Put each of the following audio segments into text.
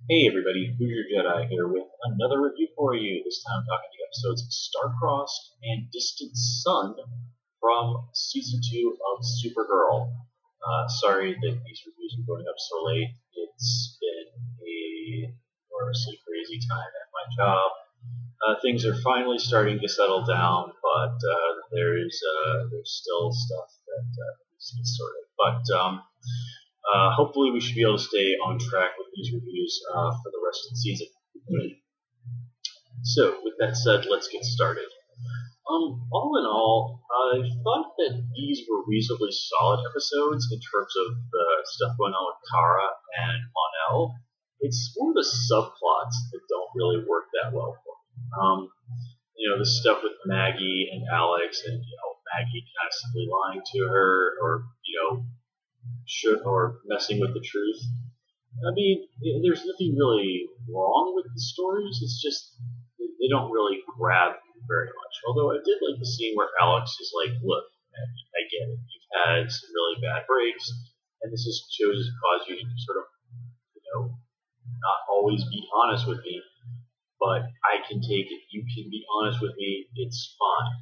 Hey everybody, Who's Your Jedi here with another review for you. This time talking the episodes Star-Crossed and Distant Sun from Season 2 of Supergirl. Sorry that these reviews are going up so late. It's been a enormously crazy time at my job. Things are finally starting to settle down, but there's still stuff that needs to get sorted. But hopefully we should be able to stay on track with these reviews for the rest of the season. So, with that said, let's get started. All in all, I thought that these were reasonably solid episodes in terms of the stuff going on with Kara and Mon-El. It's more the subplots that don't really work that well for me. The stuff with Maggie and Alex, and Maggie constantly lying to her, or messing with the truth. I mean, there's nothing really wrong with the stories. It's just they don't really grab me very much. Although I did like the scene where Alex is like, "Look, Maggie, I get it. You've had some really bad breaks, and this is chose to cause you to sort of, not always be honest with me. But I can take it. You can be honest with me. It's fine."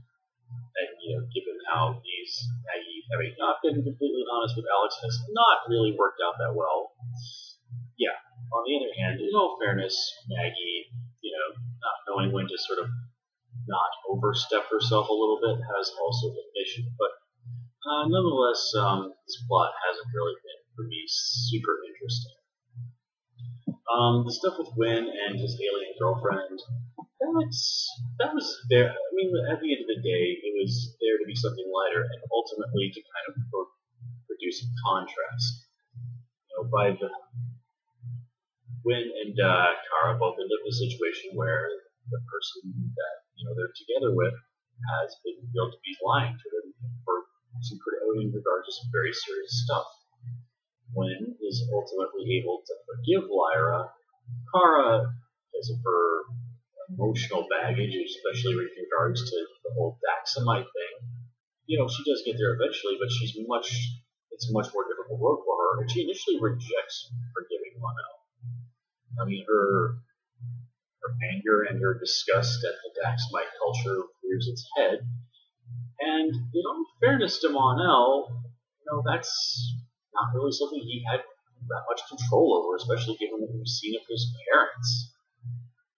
And given how Maggie having not been completely honest with Alex has not really worked out that well. Yeah. On the other hand, in all fairness, Maggie, not knowing when to sort of not overstep herself a little bit has also been an issue. But nonetheless, this plot hasn't really been for me super interesting. The stuff with Wynn and his alien girlfriend, that was there. I mean, at the end of the day, it was there to be something lighter and ultimately to kind of produce a contrast. By the Wynn and Kara both end up in a situation where the person that they're together with has been revealed to be lying to them for in regards to some very serious stuff. Wynn is ultimately able to forgive Lyra. Kara, because of her emotional baggage, especially with regards to the whole Daxamite thing, she does get there eventually, but it's a much more difficult road for her, and she initially rejects forgiving Mon-El. I mean, her anger and her disgust at the Daxamite culture rears its head, and in fairness to Mon-El, that's not really something he had that much control over, especially given what we've seen of his parents.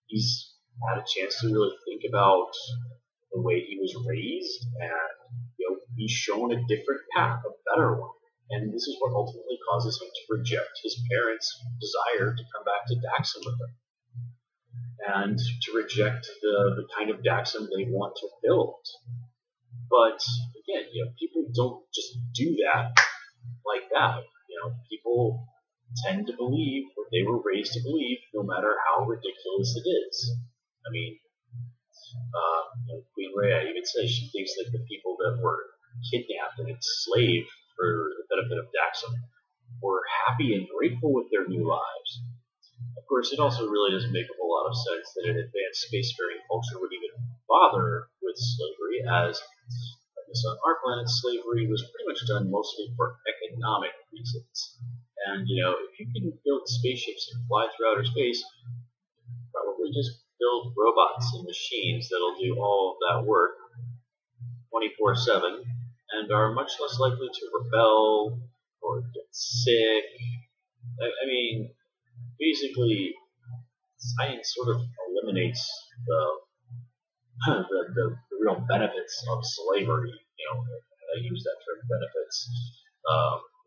He's had a chance to really think about the way he was raised and be shown a different path, a better one. And this is what ultimately causes him to reject his parents' desire to come back to Daxam with him. And to reject the kind of Daxam they want to build. But again, people don't just do that like that. People tend to believe what they were raised to believe, no matter how ridiculous it is. I mean, Queen Rhea even says she thinks that the people that were kidnapped and enslaved for the benefit of Daxam were happy and grateful with their new lives. Of course, it also really doesn't make a whole lot of sense that an advanced spacefaring culture would even bother with slavery, as on our planet, slavery was pretty much done mostly for economic reasons. And, if you can build spaceships and fly through outer space, probably just build robots and machines that'll do all of that work 24/7 and are much less likely to rebel or get sick. I mean, basically, science sort of eliminates the real benefits of slavery. I use that term benefits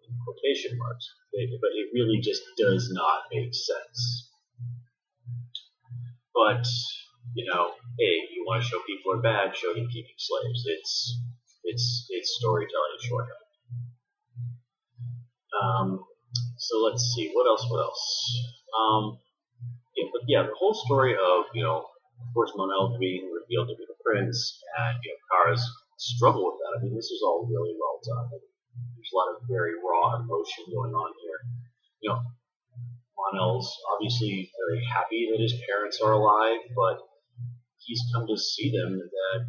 in quotation marks, but it really just does not make sense. But hey, you want to show people are bad, show them keeping slaves. It's storytelling shorthand. So let's see, what else? The whole story of of course, Mon-El being revealed to be the prince, and Kara's struggle with that. I mean, this is all really well done. There's a lot of very raw emotion going on here. Mon-El's obviously very happy that his parents are alive, but he's come to see them that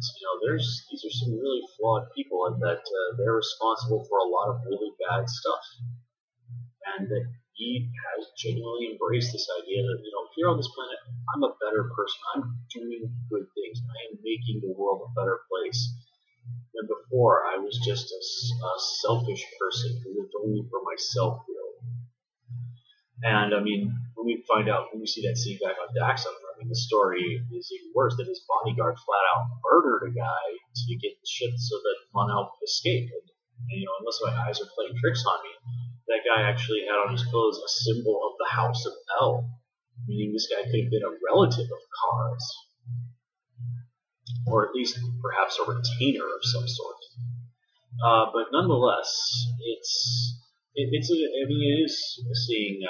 these are some really flawed people, and that they're responsible for a lot of really bad stuff, and that he has genuinely embraced this idea that, here on this planet, I'm a better person. I'm doing good things. I am making the world a better place than before. I was just a selfish person who lived only for myself, really. And I mean, when we see that scene back on Daxon, I mean, the story is even worse. That his bodyguard flat out murdered a guy to get the ship so that Mon-El could escape. And, unless my eyes are playing tricks on me, that guy actually had on his clothes a symbol of the House of El, meaning this guy could have been a relative of Kara's, or at least perhaps a retainer of some sort. But nonetheless, it is seeing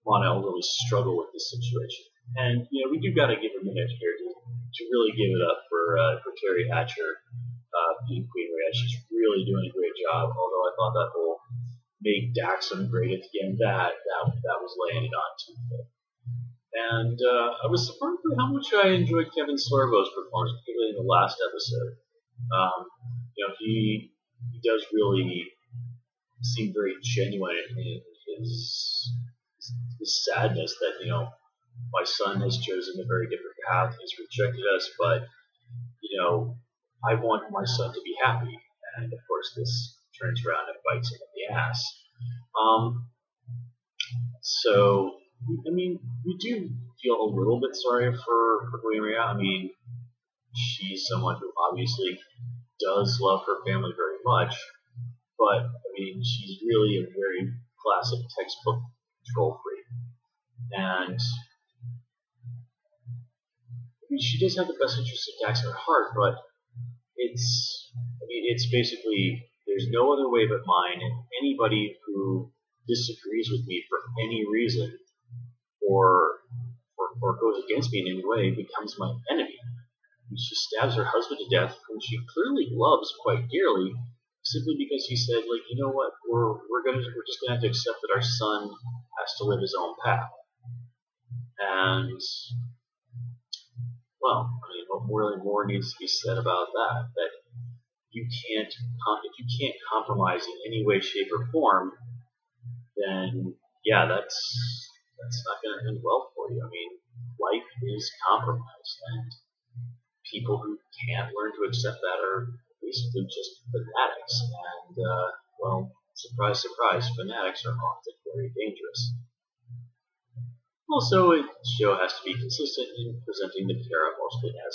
Mon-El really struggle with this situation, and we do got to give a minute here to really give it up for Terry Hatcher being Queen Rhea. She's really doing a great job. Although I thought that whole "make Daxon great again" that was laying it on too thick. And I was surprised by how much I enjoyed Kevin Sorbo's performance, particularly in the last episode. He does really seem very genuine in his sadness that my son has chosen a very different path. He's rejected us, but I want my son to be happy. And of course, this turns around and bites him in the ass. So, I mean, we do feel a little bit sorry for Queen Rhea. I mean, she's someone who obviously does love her family very much, but I mean, she's really a very classic textbook control freak. And I mean, she does have the best interests of Dax at her heart, but it's basically, there's no other way but mine, and anybody who disagrees with me for any reason or goes against me in any way becomes my enemy. And she stabs her husband to death, whom she clearly loves quite dearly, simply because he said, like, you know what, we're just gonna have to accept that our son has to live his own path. And well, I mean, what really more needs to be said about that? That if you can't compromise in any way, shape, or form, then yeah, that's not going to end well for you. I mean, life is compromise, and people who can't learn to accept that are basically just fanatics. And well, surprise, surprise, fanatics are often very dangerous. Also, the show has to be consistent in presenting the Terra mostly as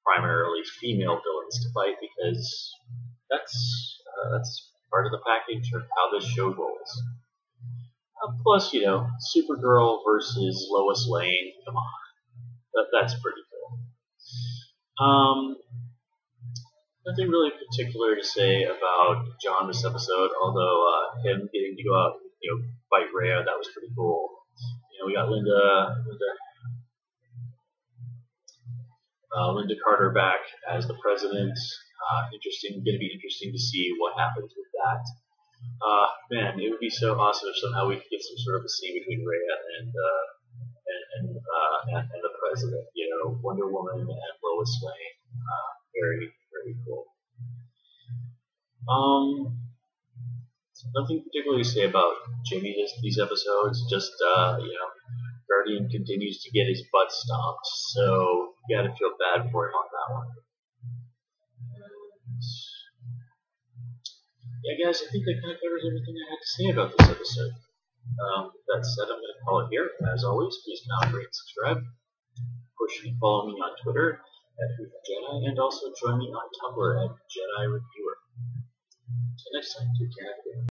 primarily female villains to fight, because that's part of the package of how this show rolls. Plus, Supergirl versus Lois Lane. Come on, that's pretty cool. Nothing really particular to say about John this episode, although him getting to go out and fight Rhea, that was pretty cool. We got Linda Carter back as the president. Going to be interesting to see what happens with that. Man, it would be so awesome if somehow we could get some sort of a scene between Rhea and the president. Wonder Woman and Lois Lane. Very, very cool. Nothing particularly to say about Jimmy these episodes. Just Guardian continues to get his butt stomped, so you gotta feel bad for him on that one. And yeah, guys, I think that kind of covers everything I had to say about this episode. That said, I'm gonna call it here. As always, please comment, rate, subscribe. Of course, you can follow me on Twitter at Jedi, and also join me on Tumblr at Jedi Reviewer. Until next time, take care.